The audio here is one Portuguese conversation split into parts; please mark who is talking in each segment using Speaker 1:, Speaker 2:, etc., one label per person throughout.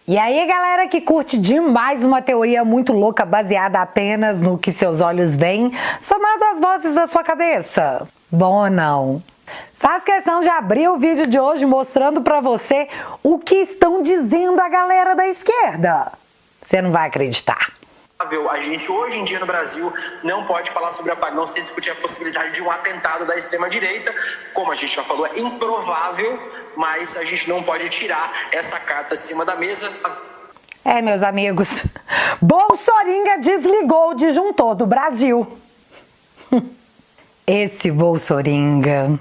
Speaker 1: E aí, galera que curte demais uma teoria muito louca baseada apenas no que seus olhos veem, somado às vozes da sua cabeça? Bom ou não? Faz questão de abrir o vídeo de hoje mostrando pra você o que estão dizendo a galera da esquerda. Você não vai acreditar.
Speaker 2: A gente hoje em dia no Brasil não pode falar sobre apagão sem discutir a possibilidade de um atentado da extrema-direita. Como a gente já falou, é improvável, mas a gente não pode tirar essa carta de cima da mesa.
Speaker 1: É, meus amigos, Bolsoringa desligou o disjuntor do Brasil. Esse Bolsoringa.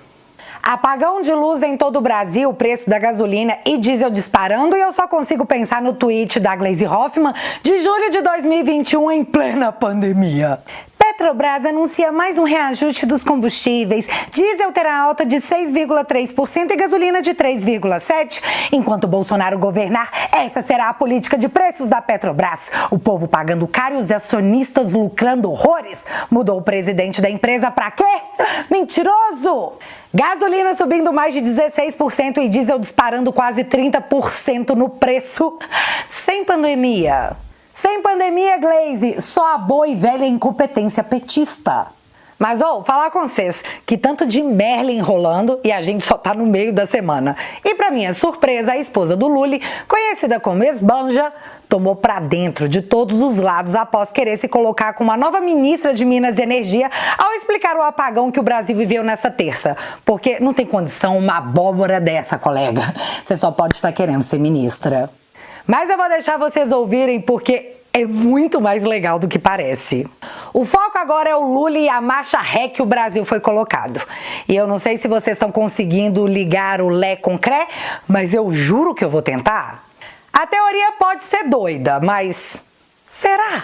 Speaker 1: Apagão de luz em todo o Brasil, preço da gasolina e diesel disparando, e eu só consigo pensar no tweet da Gleisi Hoffmann de julho de 2021 em plena pandemia. Petrobras anuncia mais um reajuste dos combustíveis. Diesel terá alta de 6,3% e gasolina de 3,7%. Enquanto Bolsonaro governar, essa será a política de preços da Petrobras. O povo pagando caro e os acionistas lucrando horrores. Mudou o presidente da empresa pra quê? Mentiroso! Gasolina subindo mais de 16% e diesel disparando quase 30% no preço. Sem pandemia. Sem pandemia, Gleisi, só a boa e velha incompetência petista. Mas, falar com vocês, que tanto de Merlin enrolando e a gente só tá no meio da semana. E pra minha surpresa, a esposa do Lully, conhecida como Esbanja, tomou pra dentro de todos os lados após querer se colocar como uma nova ministra de Minas e Energia ao explicar o apagão que o Brasil viveu nessa terça. Porque não tem condição uma abóbora dessa, colega. Você só pode estar querendo ser ministra. Mas eu vou deixar vocês ouvirem porque é muito mais legal do que parece. O foco agora é o Lula e a marcha ré que o Brasil foi colocado. E eu não sei se vocês estão conseguindo ligar o Lé com Cré, mas eu juro que eu vou tentar. A teoria pode ser doida, mas será?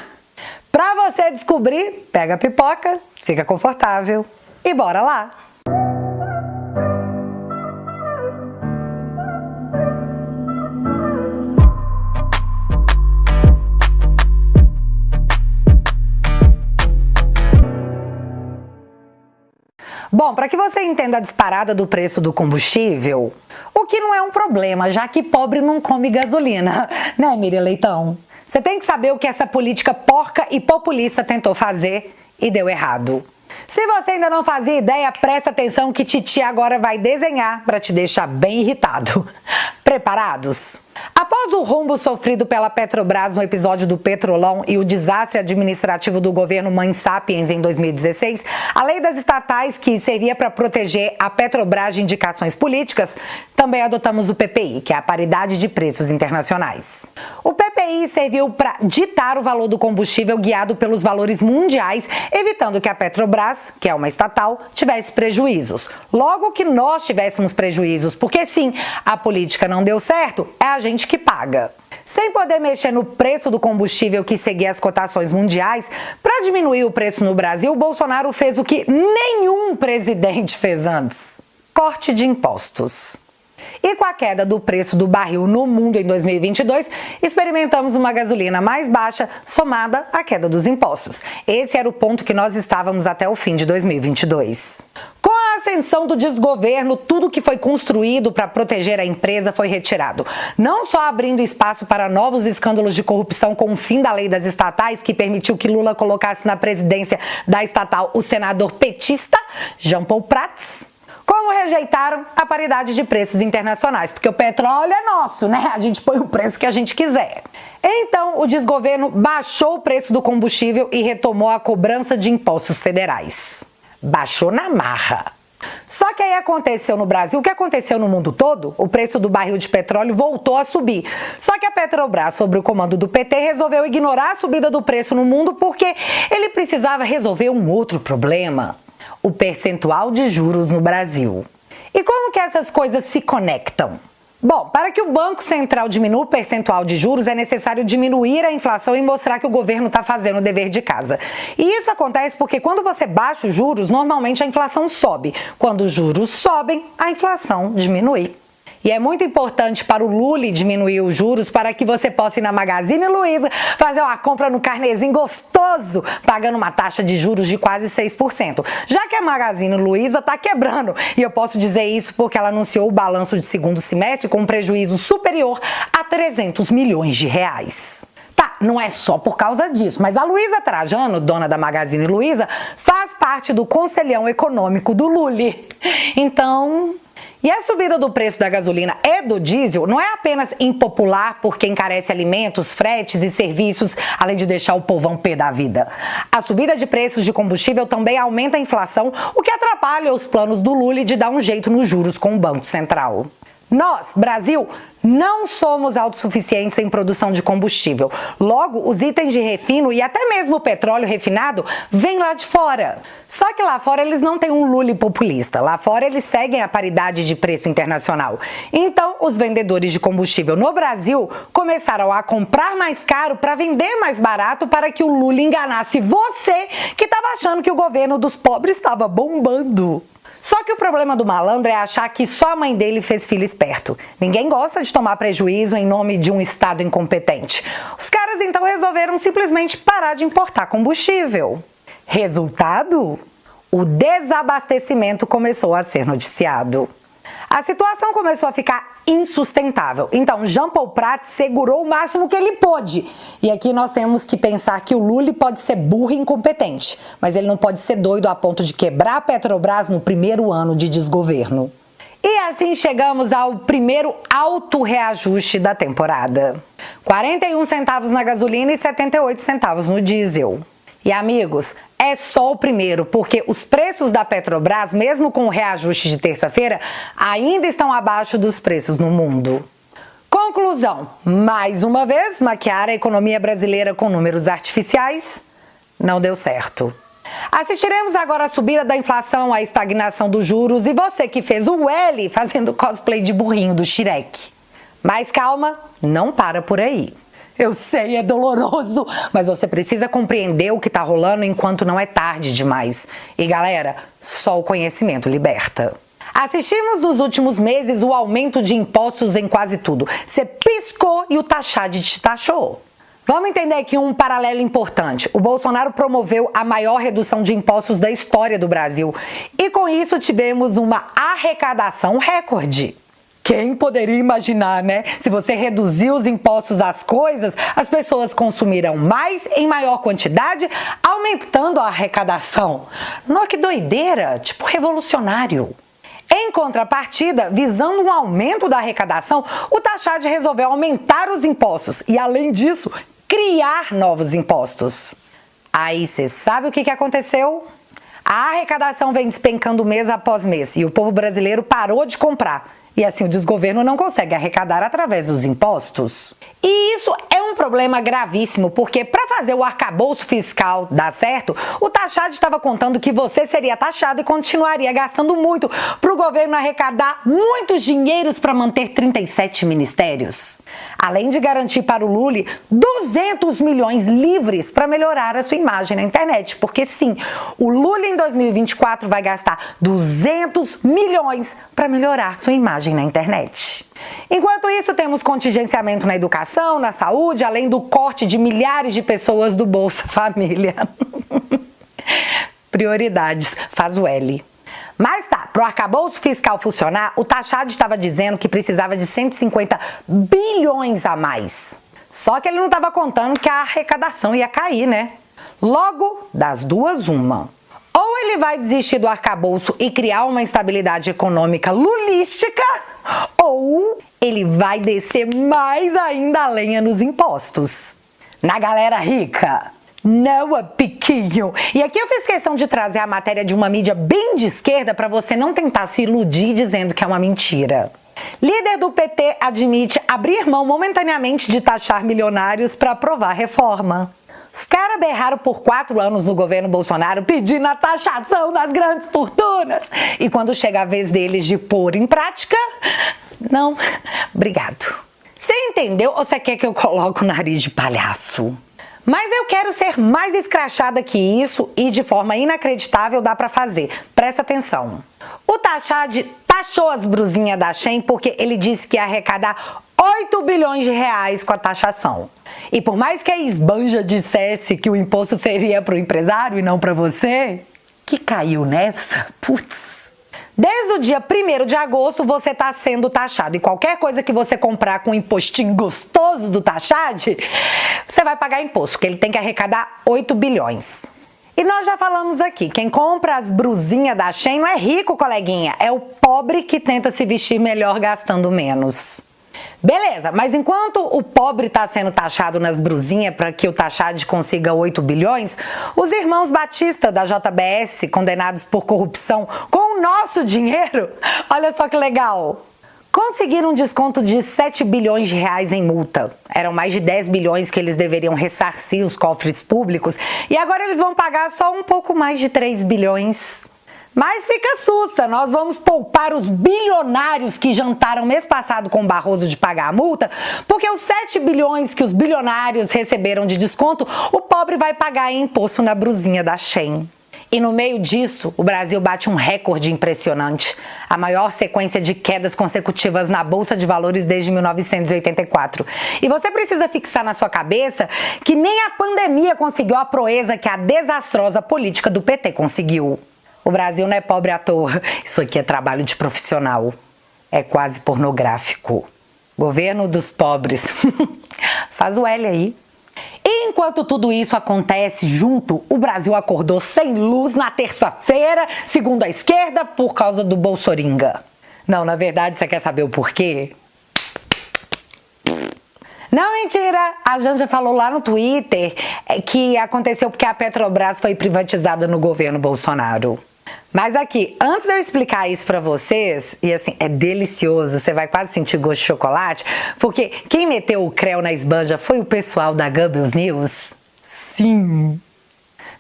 Speaker 1: Pra você descobrir, pega a pipoca, fica confortável e bora lá! Bom, para que você entenda a disparada do preço do combustível, o que não é um problema, já que pobre não come gasolina, né, Miriam Leitão? Você tem que saber o que essa política porca e populista tentou fazer e deu errado. Se você ainda não fazia ideia, presta atenção que Titi agora vai desenhar para te deixar bem irritado. Preparados? Após o rombo sofrido pela Petrobras no episódio do Petrolão e o desastre administrativo do governo Mãe Sapiens em 2016, a lei das estatais, que servia para proteger a Petrobras de indicações políticas, também adotamos o PPI, que é a paridade de preços internacionais. O PPI serviu para ditar o valor do combustível guiado pelos valores mundiais, evitando que a Petrobras, que é uma estatal, tivesse prejuízos. Logo que nós tivéssemos prejuízos, porque sim, a política não deu certo, é a gente que paga. Sem poder mexer no preço do combustível que seguia as cotações mundiais, para diminuir o preço no Brasil, Bolsonaro fez o que nenhum presidente fez antes: corte de impostos. E com a queda do preço do barril no mundo em 2022, experimentamos uma gasolina mais baixa somada à queda dos impostos. Esse era o ponto que nós estávamos até o fim de 2022. Com a ascensão do desgoverno, tudo que foi construído para proteger a empresa foi retirado. Não só abrindo espaço para novos escândalos de corrupção com o fim da lei das estatais, que permitiu que Lula colocasse na presidência da estatal o senador petista Jean Paul Prats, como rejeitaram a paridade de preços internacionais, porque o petróleo é nosso, né? A gente põe o preço que a gente quiser. Então, o desgoverno baixou o preço do combustível e retomou a cobrança de impostos federais. Baixou na marra. Só que aí aconteceu no Brasil o que aconteceu no mundo todo, o preço do barril de petróleo voltou a subir. Só que a Petrobras, sob o comando do PT, resolveu ignorar a subida do preço no mundo porque ele precisava resolver um outro problema: o percentual de juros no Brasil. E como que essas coisas se conectam? Bom, para que o Banco Central diminua o percentual de juros, é necessário diminuir a inflação e mostrar que o governo está fazendo o dever de casa. E isso acontece porque quando você baixa os juros, normalmente a inflação sobe. Quando os juros sobem, a inflação diminui. E é muito importante para o Lully diminuir os juros para que você possa ir na Magazine Luiza fazer uma compra no carnezinho gostoso, pagando uma taxa de juros de quase 6%. Já que a Magazine Luiza está quebrando, e eu posso dizer isso porque ela anunciou o balanço de segundo semestre com um prejuízo superior a 300 milhões de reais. Tá, não é só por causa disso, mas a Luísa Trajano, dona da Magazine Luiza, faz parte do conselhão econômico do Lully. Então... E a subida do preço da gasolina e do diesel não é apenas impopular porque encarece alimentos, fretes e serviços, além de deixar o povão pé da vida. A subida de preços de combustível também aumenta a inflação, o que atrapalha os planos do Lully de dar um jeito nos juros com o Banco Central. Nós, Brasil, não somos autossuficientes em produção de combustível. Logo, os itens de refino e até mesmo o petróleo refinado vêm lá de fora. Só que lá fora eles não têm um Lully populista. Lá fora eles seguem a paridade de preço internacional. Então, os vendedores de combustível no Brasil começaram a comprar mais caro para vender mais barato para que o Lully enganasse você que estava achando que o governo dos pobres estava bombando. Só que o problema do malandro é achar que só a mãe dele fez filho esperto. Ninguém gosta de tomar prejuízo em nome de um Estado incompetente. Os caras então resolveram simplesmente parar de importar combustível. Resultado? O desabastecimento começou a ser noticiado. A situação começou a ficar insustentável. Então, Jean Paul Prats segurou o máximo que ele pôde. E aqui nós temos que pensar que o Lully pode ser burro e incompetente, mas ele não pode ser doido a ponto de quebrar a Petrobras no primeiro ano de desgoverno. E assim chegamos ao primeiro alto reajuste da temporada. 41 centavos na gasolina e 78 centavos no diesel. E amigos, é só o primeiro, porque os preços da Petrobras, mesmo com o reajuste de terça-feira, ainda estão abaixo dos preços no mundo. Conclusão, mais uma vez, maquiar a economia brasileira com números artificiais não deu certo. Assistiremos agora a subida da inflação, a estagnação dos juros e você que fez o L fazendo cosplay de burrinho do Shrek. Mas calma, não para por aí. Eu sei, é doloroso, mas você precisa compreender o que tá rolando enquanto não é tarde demais. E galera, só o conhecimento liberta. Assistimos nos últimos meses o aumento de impostos em quase tudo. Você piscou e o taxade te taxou. Vamos entender aqui um paralelo importante. O Bolsonaro promoveu a maior redução de impostos da história do Brasil. E com isso tivemos uma arrecadação recorde. Quem poderia imaginar, né? Se você reduzir os impostos das coisas, as pessoas consumirão mais em maior quantidade, aumentando a arrecadação. Nossa, que doideira! Tipo revolucionário. Em contrapartida, visando um aumento da arrecadação, o Taxade resolveu aumentar os impostos e, além disso, criar novos impostos. Aí você sabe o que aconteceu? A arrecadação vem despencando mês após mês e o povo brasileiro parou de comprar. E assim o desgoverno não consegue arrecadar através dos impostos. E isso é um problema gravíssimo, porque para fazer o arcabouço fiscal dar certo, o Taxade estava contando que você seria taxado e continuaria gastando muito para o governo arrecadar muitos dinheiros para manter 37 ministérios. Além de garantir para o Lully 200 milhões livres para melhorar a sua imagem na internet. Porque sim, o Lully em 2024 vai gastar 200 milhões para melhorar sua imagem na internet. Enquanto isso, temos contingenciamento na educação, na saúde, além do corte de milhares de pessoas do Bolsa Família. Prioridades, faz o L. Mas tá, pro arcabouço fiscal funcionar, o Taxade estava dizendo que precisava de 150 bilhões a mais. Só que ele não estava contando que a arrecadação ia cair, né? Logo, das duas, uma. Ou ele vai desistir do arcabouço e criar uma instabilidade econômica lulística, ou ele vai descer mais ainda a lenha nos impostos. Na galera rica, não é piquinho. E aqui eu fiz questão de trazer a matéria de uma mídia bem de esquerda para você não tentar se iludir dizendo que é uma mentira. Líder do PT admite abrir mão momentaneamente de taxar milionários para aprovar a reforma. Os caras berraram por 4 anos no governo Bolsonaro pedindo a taxação das grandes fortunas. E quando chega a vez deles de pôr em prática, não, obrigado. Você entendeu ou você quer que eu coloque o nariz de palhaço? Mas eu quero ser mais escrachada que isso e de forma inacreditável dá pra fazer. Presta atenção. O Tachad taxou as brusinhas da Shein porque ele disse que ia arrecadar 8 bilhões de reais com a taxação. E por mais que a esbanja dissesse que o imposto seria pro empresário e não pra você, que caiu nessa, putz. Desde o dia 1º de agosto você está sendo taxado e qualquer coisa que você comprar com um impostinho gostoso do Tachad, você vai pagar imposto, porque ele tem que arrecadar 8 bilhões. E nós já falamos aqui, quem compra as brusinhas da Shein não é rico, coleguinha, é o pobre que tenta se vestir melhor gastando menos. Beleza, mas enquanto o pobre está sendo taxado nas brusinhas para que o Tachad consiga 8 bilhões, os irmãos Batista da JBS, condenados por corrupção com o nosso dinheiro, olha só que legal, conseguiram um desconto de 7 bilhões de reais em multa. Eram mais de 10 bilhões que eles deveriam ressarcir os cofres públicos e agora eles vão pagar só um pouco mais de 3 bilhões. Mas fica sussa, nós vamos poupar os bilionários que jantaram mês passado com o Barroso de pagar a multa, porque os 7 bilhões que os bilionários receberam de desconto, o pobre vai pagar em imposto na brusinha da Shein. E no meio disso, o Brasil bate um recorde impressionante. A maior sequência de quedas consecutivas na Bolsa de Valores desde 1984. E você precisa fixar na sua cabeça que nem a pandemia conseguiu a proeza que a desastrosa política do PT conseguiu. O Brasil não é pobre à toa. Isso aqui é trabalho de profissional. É quase pornográfico. Governo dos pobres. Faz o L aí. E enquanto tudo isso acontece junto, o Brasil acordou sem luz na terça-feira, segundo a esquerda, por causa do Bolsoringa. Não, na verdade, você quer saber o porquê? Não, mentira! A Janja falou lá no Twitter que aconteceu porque a Petrobras foi privatizada no governo Bolsonaro. Mas aqui, antes de eu explicar isso pra vocês, e assim, é delicioso, você vai quase sentir gosto de chocolate, porque quem meteu o creu na esbanja foi o pessoal da Goebbels News? Sim!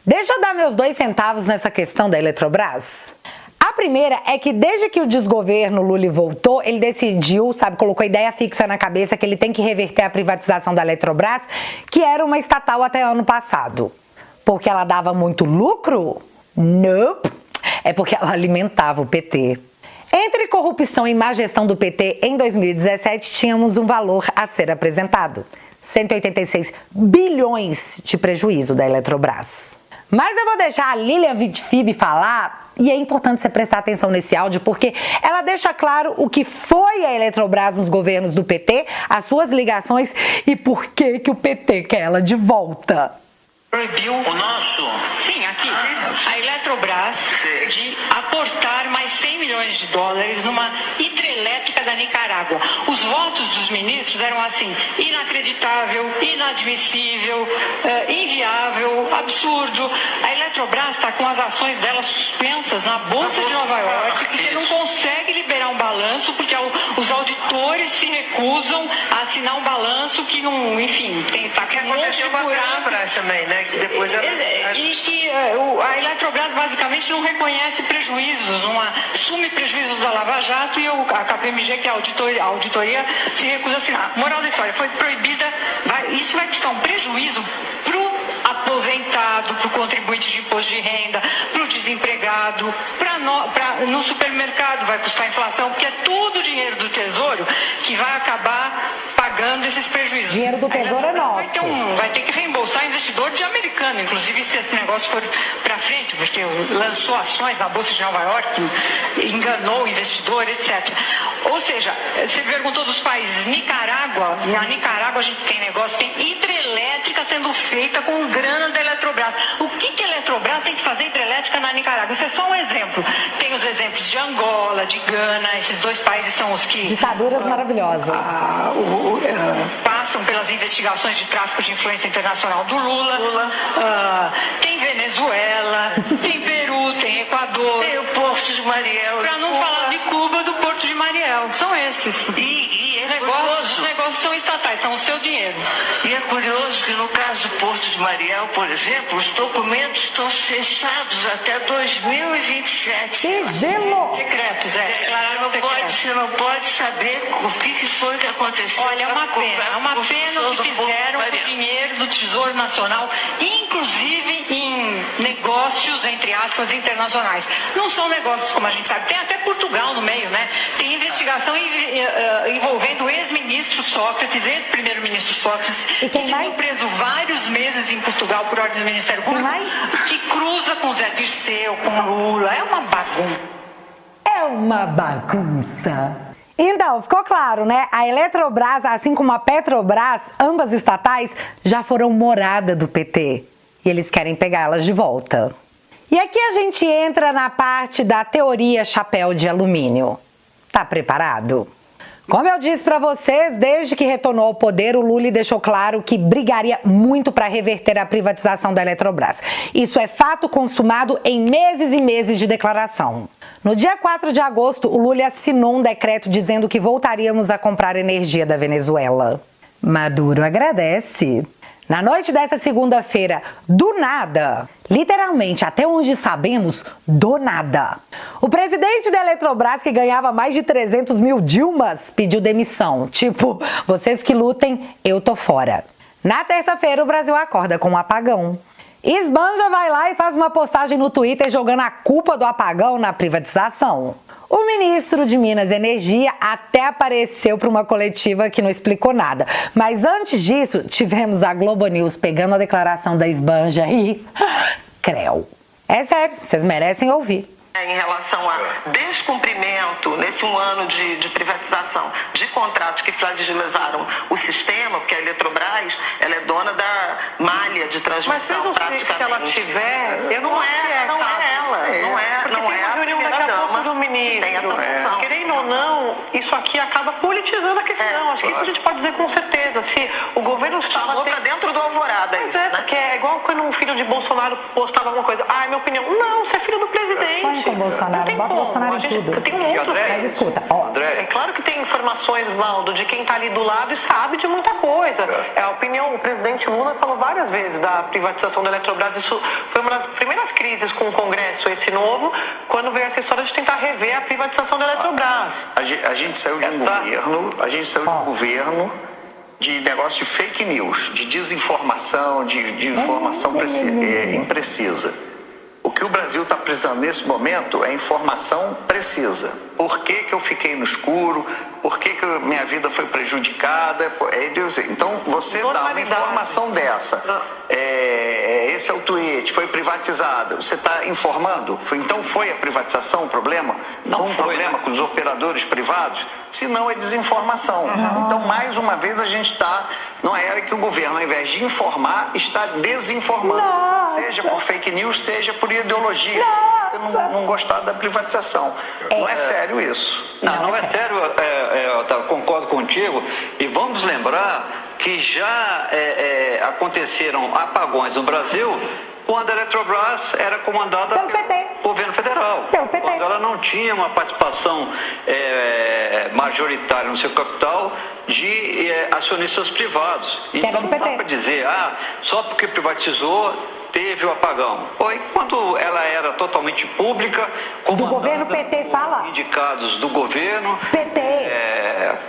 Speaker 1: Deixa eu dar meus 2 centavos nessa questão da Eletrobras. A primeira é que desde que o desgoverno Lula voltou, ele decidiu, colocou a ideia fixa na cabeça que ele tem que reverter a privatização da Eletrobras, que era uma estatal até ano passado. Porque ela dava muito lucro? Nope. É porque ela alimentava o PT. Entre corrupção e má gestão do PT, em 2017 tínhamos um valor a ser apresentado. 186 bilhões de prejuízo da Eletrobras. Mas eu vou deixar a Lilian Vitfib falar, e é importante você prestar atenção nesse áudio, porque ela deixa claro o que foi a Eletrobras nos governos do PT, as suas ligações e por que o PT quer ela de volta.
Speaker 3: Proibiu o nosso? Sim, aqui. A Eletrobras de aportar mais 100 milhões de dólares numa hidrelétrica da Nicarágua. Os votos dos ministros eram assim: inacreditável, inadmissível, inviável, absurdo. A Eletrobras está com as ações dela suspensas na Bolsa de Nova York porque não consegue liberar um balanço, porque os auditores se recusam a assinar um balanço que não, enfim, está com um monte de buraco
Speaker 4: também, né? Que depois ela...
Speaker 3: E que a Eletrobras basicamente não reconhece prejuízos, não assume prejuízos da Lava Jato e a KPMG, que é a auditoria, se recusa a assinar. Moral da história, foi proibida, isso vai custar um prejuízo pro aposentado, pro contribuinte de imposto de renda, pro desempregado, no supermercado vai custar inflação, porque é tudo dinheiro do Tesouro que vai acabar pagando esses prejuízos.
Speaker 1: Dinheiro do Tesouro é nosso.
Speaker 3: Vai ter que reembolsar investidor de americano, inclusive se esse negócio for para frente, porque lançou ações na Bolsa de Nova York, enganou o investidor, etc. Ou seja, você perguntou dos países, Nicarágua, na Nicarágua a gente tem negócio, tem hidrelétrica sendo feita com grana da Eletrobras. O que a Eletrobras tem que fazer hidrelétrica na Nicarágua? Isso é só um exemplo. Tem os exemplos de Angola, de Gana, esses 2 países são os que...
Speaker 1: Ditaduras maravilhosas.
Speaker 3: Passam pelas investigações de tráfico de influência internacional do Lula. Tem Venezuela, tem Peru, tem Equador.
Speaker 4: Tem o Porto de Mariel.
Speaker 3: Para não falar de Cuba, do Porto de Mariel. São esses.
Speaker 4: E
Speaker 3: os negócios são estatais, são o seu dinheiro.
Speaker 4: E é curioso que no caso do Porto de Mariel, por exemplo, os documentos estão fechados até 2027.
Speaker 1: Sigilo!
Speaker 3: Secretos, declararam secretos.
Speaker 4: Você não pode saber o que foi que aconteceu.
Speaker 3: Olha, é uma pena o que fizeram, porque dinheiro do Tesouro Nacional, inclusive em negócios, entre aspas, internacionais. Não são negócios, como a gente sabe, tem até Portugal no meio, né? Tem investigação envolvendo o ex-ministro Sócrates, ex-primeiro-ministro Sócrates,
Speaker 1: e quem
Speaker 3: que
Speaker 1: mais?
Speaker 3: ficou preso vários meses em Portugal por ordem do Ministério Público, que cruza com Zé Dirceu, com Lula. É uma bagunça.
Speaker 1: É uma bagunça. Então, ficou claro, né? A Eletrobras, assim como a Petrobras, ambas estatais, já foram morada do PT. E eles querem pegar elas de volta. E aqui a gente entra na parte da teoria chapéu de alumínio. Tá preparado? Como eu disse pra vocês, desde que retornou ao poder, o Lula deixou claro que brigaria muito para reverter a privatização da Eletrobras. Isso é fato consumado em meses e meses de declaração. No dia 4 de agosto, o Lula assinou um decreto dizendo que voltaríamos a comprar energia da Venezuela. Maduro agradece. Na noite dessa segunda-feira, do nada, literalmente, até onde sabemos, do nada, o presidente da Eletrobras, que ganhava mais de 300 mil Dilmas, pediu demissão. Tipo, vocês que lutem, eu tô fora. Na terça-feira, o Brasil acorda com um apagão. Esbanja vai lá e faz uma postagem no Twitter jogando a culpa do apagão na privatização. O ministro de Minas e Energia até apareceu para uma coletiva que não explicou nada. Mas antes disso, tivemos a Globo News pegando a declaração da Esbanja e... creu. É sério, vocês merecem ouvir.
Speaker 5: Em relação a descumprimento, nesse um ano de privatização, de contratos que fragilizaram o sistema, porque a Eletrobras, ela é dona da malha de transmissão, praticamente.
Speaker 6: Se ela tiver,
Speaker 5: não é a primeira dama
Speaker 6: do ministro.
Speaker 5: Tem essa função.
Speaker 6: Querendo ou não, isso aqui acaba politizando a questão. Acho que isso a gente pode dizer com certeza. Se o governo estava...
Speaker 5: Chamou pra dentro do alvorada isso, né?
Speaker 6: Porque é igual quando um filho de Bolsonaro postava alguma coisa. Ah, é minha opinião. Não, você é filho do presidente.
Speaker 1: Com Bolsonaro, bota o Bolsonaro em tudo.
Speaker 6: Tem um outro.
Speaker 1: Mas escuta, ó.
Speaker 6: É claro que tem informações, Valdo, de quem tá ali do lado e sabe de muita coisa. É a opinião, o presidente Lula falou várias vezes da privatização da Eletrobras. Isso foi uma das primeiras crises com o Congresso, esse novo, quando veio essa história de tentar rever a privatização da Eletrobras.
Speaker 7: A gente saiu de um governo, de negócio de fake news, de desinformação, de informação imprecisa. O que o Brasil está precisando nesse momento é informação precisa. Por que eu fiquei no escuro? Por que minha vida foi prejudicada? Então, você dá uma informação dessa. Esse é o tweet, foi privatizado. Você está informando? Então, foi a privatização o problema? Não um problema com os operadores privados? Se não, é desinformação. Então, mais uma vez, a gente está numa era que o governo, ao invés de informar, está desinformando.
Speaker 1: Nossa.
Speaker 7: Seja por fake news, seja por ideologia. Eu não gostar da privatização. Não é sério isso.
Speaker 8: Não é sério, eu concordo contigo. E vamos lembrar que já aconteceram apagões no Brasil quando a Eletrobras era comandada
Speaker 1: pelo PT.
Speaker 8: Governo federal.
Speaker 1: Pelo PT.
Speaker 8: Quando ela não tinha uma participação majoritária no seu capital de acionistas privados. Então não dá para dizer, só porque privatizou teve o apagão. Enquanto ela era totalmente pública,
Speaker 1: do governo PT, fala.
Speaker 8: Indicados do governo,
Speaker 1: PT.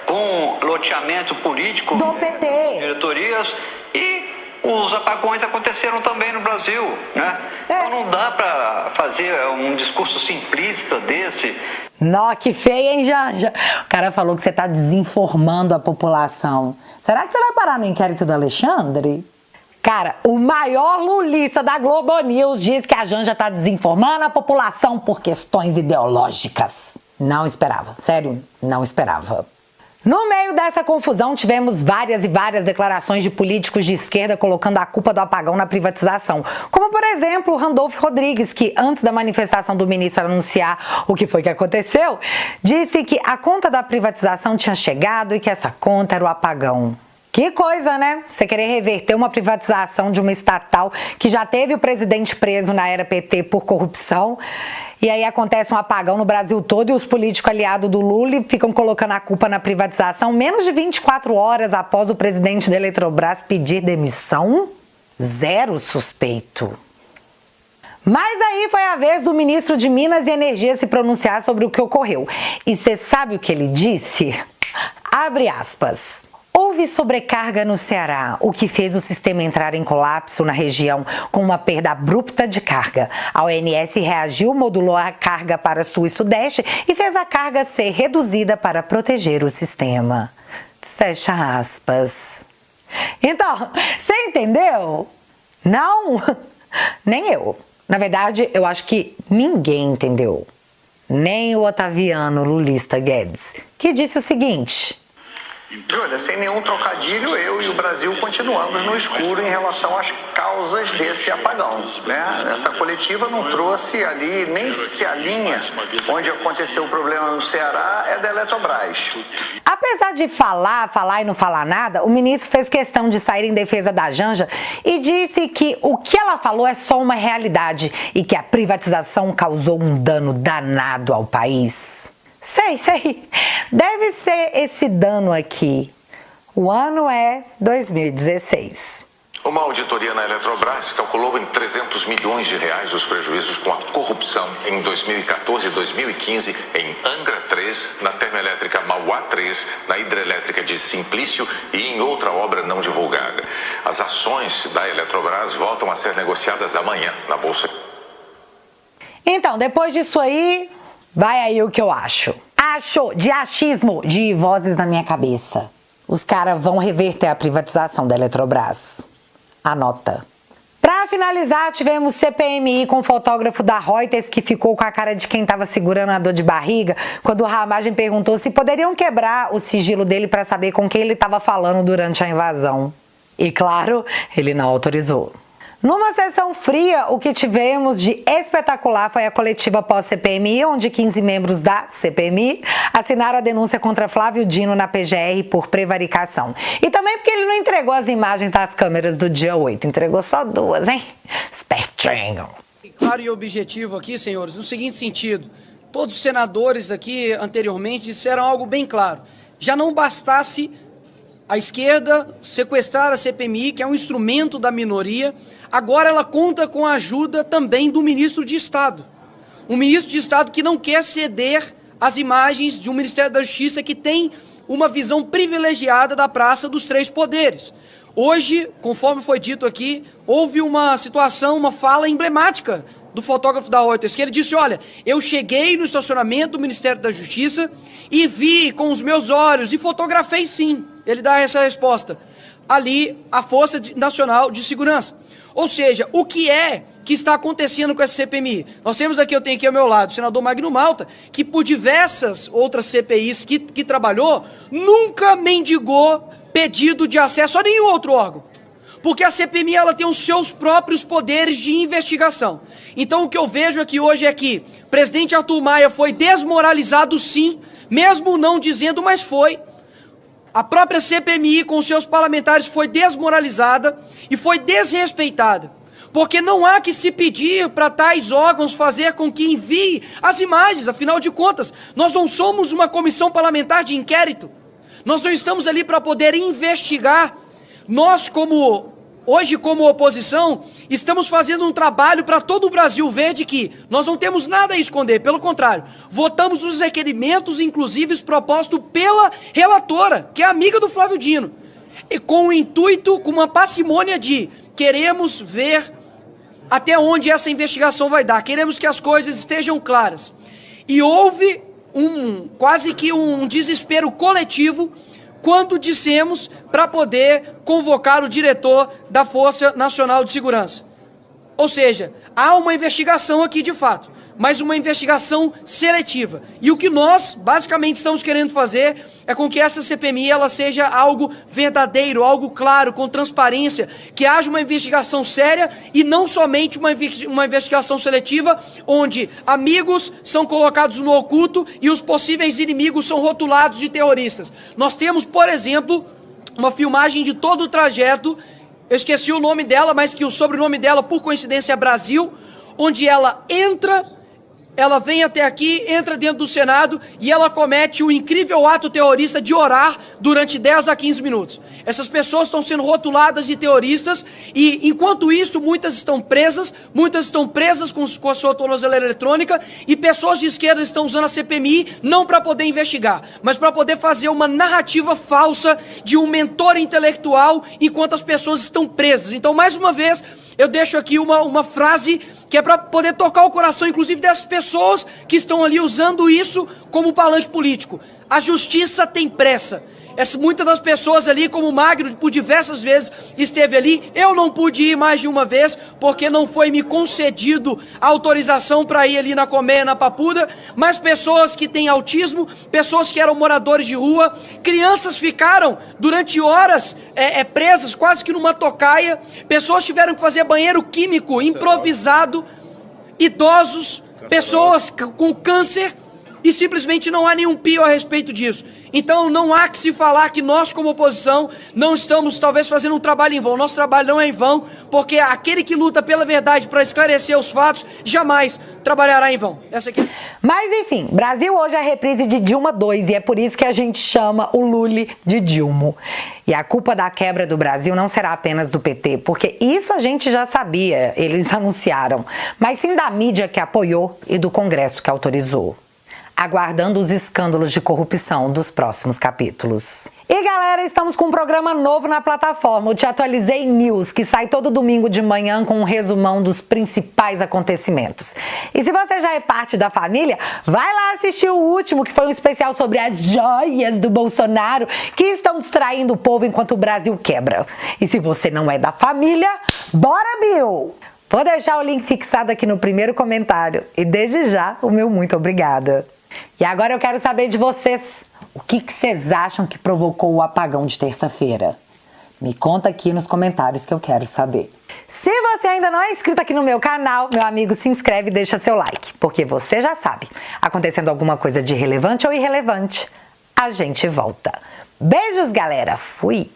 Speaker 8: Com loteamento político,
Speaker 1: do PT.
Speaker 8: Diretorias, e os apagões aconteceram também no Brasil, né? Então não dá para fazer um discurso simplista desse.
Speaker 1: Nó, que feio, hein, Janja? O cara falou que você tá desinformando a população. Será que você vai parar no inquérito do Alexandre? Cara, o maior lulista da Globo News diz que a Janja tá desinformando a população por questões ideológicas. Não esperava, sério, não esperava. No meio dessa confusão, tivemos várias e várias declarações de políticos de esquerda colocando a culpa do apagão na privatização. Como, por exemplo, o Randolfo Rodrigues, que antes da manifestação do ministro anunciar o que foi que aconteceu, disse que a conta da privatização tinha chegado e que essa conta era o apagão. Que coisa, né? Você querer reverter uma privatização de uma estatal que já teve o presidente preso na era PT por corrupção, e aí acontece um apagão no Brasil todo e os políticos aliados do Lula ficam colocando a culpa na privatização menos de 24 horas após o presidente da Eletrobras pedir demissão? Zero suspeito. Mas aí foi a vez do ministro de Minas e Energia se pronunciar sobre o que ocorreu. E você sabe o que ele disse? Abre aspas. Houve sobrecarga no Ceará, o que fez o sistema entrar em colapso na região com uma perda abrupta de carga. A ONS reagiu, modulou a carga para sul e sudeste e fez a carga ser reduzida para proteger o sistema. Fecha aspas. Então, você entendeu? Não? Nem eu. Na verdade, eu acho que ninguém entendeu. Nem o otaviano lulista Guedes, que disse o seguinte...
Speaker 7: Júlia, sem nenhum trocadilho, eu e o Brasil continuamos no escuro em relação às causas desse apagão, né? Essa coletiva não trouxe ali, nem se alinha onde aconteceu o problema no Ceará, é da Eletrobras.
Speaker 1: Apesar de falar e não falar nada, o ministro fez questão de sair em defesa da Janja e disse que o que ela falou é só uma realidade e que a privatização causou um dano danado ao país. Sei. Deve ser esse dano aqui. O ano é 2016.
Speaker 9: Uma auditoria na Eletrobras calculou em 300 milhões de reais os prejuízos com a corrupção em 2014 e 2015 em Angra 3, na termoelétrica Mauá 3, na hidrelétrica de Simplício e em outra obra não divulgada. As ações da Eletrobras voltam a ser negociadas amanhã na Bolsa.
Speaker 1: Então, depois disso aí, vai aí o que eu acho. De achismo, de vozes na minha cabeça. Os caras vão reverter a privatização da Eletrobras. Anota. Pra finalizar, tivemos CPMI com o fotógrafo da Reuters que ficou com a cara de quem tava segurando a dor de barriga quando o Ramagem perguntou se poderiam quebrar o sigilo dele para saber com quem ele estava falando durante a invasão. E claro, ele não autorizou. Numa sessão fria, o que tivemos de espetacular foi a coletiva pós-CPMI, onde 15 membros da CPMI assinaram a denúncia contra Flávio Dino na PGR por prevaricação. E também porque ele não entregou as imagens das câmeras do dia 8, entregou só 2, hein? Espertinho.
Speaker 10: Claro e objetivo aqui, senhores, no seguinte sentido, todos os senadores aqui anteriormente disseram algo bem claro. Já não bastasse a esquerda sequestrar a CPMI, que é um instrumento da minoria, agora ela conta com a ajuda também do ministro de Estado. Um ministro de Estado que não quer ceder as imagens de um Ministério da Justiça que tem uma visão privilegiada da Praça dos Três Poderes. Hoje, conforme foi dito aqui, houve uma situação, uma fala emblemática do fotógrafo da Reuters, que ele disse, olha, eu cheguei no estacionamento do Ministério da Justiça e vi com os meus olhos e fotografei sim. Ele dá essa resposta. Ali, a Força Nacional de Segurança. Ou seja, o que é que está acontecendo com essa CPMI? Nós temos aqui, eu tenho aqui ao meu lado, o senador Magno Malta, que por diversas outras CPIs que trabalhou, nunca mendigou pedido de acesso a nenhum outro órgão. Porque a CPMI ela tem os seus próprios poderes de investigação. Então o que eu vejo aqui hoje é que o presidente Arthur Maia foi desmoralizado sim, mesmo não dizendo, mas foi. A própria CPMI com os seus parlamentares foi desmoralizada e foi desrespeitada. Porque não há que se pedir para tais órgãos fazer com que envie as imagens, afinal de contas, nós não somos uma comissão parlamentar de inquérito. Nós não estamos ali para poder investigar. Nós, hoje como oposição, estamos fazendo um trabalho para todo o Brasil ver de que nós não temos nada a esconder, pelo contrário, votamos os requerimentos, inclusive propostos pela relatora, que é amiga do Flávio Dino, e com o intuito, com uma parcimônia de queremos ver até onde essa investigação vai dar, queremos que as coisas estejam claras. E houve quase que um desespero coletivo quando dissemos para poder convocar o diretor da Força Nacional de Segurança. Ou seja, há uma investigação aqui de fato, mas uma investigação seletiva. E o que nós, basicamente, estamos querendo fazer é com que essa CPMI ela seja algo verdadeiro, algo claro, com transparência, que haja uma investigação séria e não somente uma investigação seletiva, onde amigos são colocados no oculto e os possíveis inimigos são rotulados de terroristas. Nós temos, por exemplo, uma filmagem de todo o trajeto, eu esqueci o nome dela, mas que o sobrenome dela, por coincidência, é Brasil, onde ela entra ela vem até aqui, entra dentro do Senado e ela comete o incrível ato terrorista de orar durante 10 a 15 minutos. Essas pessoas estão sendo rotuladas de terroristas e, enquanto isso, muitas estão presas com a sua tornozeleira eletrônica e pessoas de esquerda estão usando a CPMI não para poder investigar, mas para poder fazer uma narrativa falsa de um mentor intelectual enquanto as pessoas estão presas. Então, mais uma vez, eu deixo aqui uma frase que é para poder tocar o coração, inclusive, dessas pessoas que estão ali usando isso como palanque político. A justiça tem pressa. Muitas das pessoas ali, como o Magno, por diversas vezes esteve ali. Eu não pude ir mais de uma vez, porque não foi me concedido a autorização para ir ali na Colmeia, na Papuda. Mas pessoas que têm autismo, pessoas que eram moradores de rua, crianças ficaram durante horas presas, quase que numa tocaia. Pessoas tiveram que fazer banheiro químico improvisado. Idosos, pessoas com câncer. E simplesmente não há nenhum pio a respeito disso. Então não há que se falar que nós, como oposição, não estamos talvez fazendo um trabalho em vão. Nosso trabalho não é em vão, porque aquele que luta pela verdade para esclarecer os fatos, jamais trabalhará em vão. Essa aqui.
Speaker 1: Mas enfim, Brasil hoje é a reprise de Dilma II e é por isso que a gente chama o Lully de Dilma. E a culpa da quebra do Brasil não será apenas do PT, porque isso a gente já sabia, eles anunciaram, mas sim da mídia que apoiou e do Congresso que autorizou. Aguardando os escândalos de corrupção dos próximos capítulos. E galera, estamos com um programa novo na plataforma, o Te Atualizei News, que sai todo domingo de manhã com um resumão dos principais acontecimentos. E se você já é parte da família, vai lá assistir o último, que foi um especial sobre as joias do Bolsonaro que estão distraindo o povo enquanto o Brasil quebra. E se você não é da família, bora Bill! Vou deixar o link fixado aqui no primeiro comentário e desde já o meu muito obrigada. E agora eu quero saber de vocês, o que vocês acham que provocou o apagão de terça-feira? Me conta aqui nos comentários que eu quero saber. Se você ainda não é inscrito aqui no meu canal, meu amigo, se inscreve e deixa seu like, porque você já sabe, acontecendo alguma coisa de relevante ou irrelevante, a gente volta. Beijos, galera! Fui!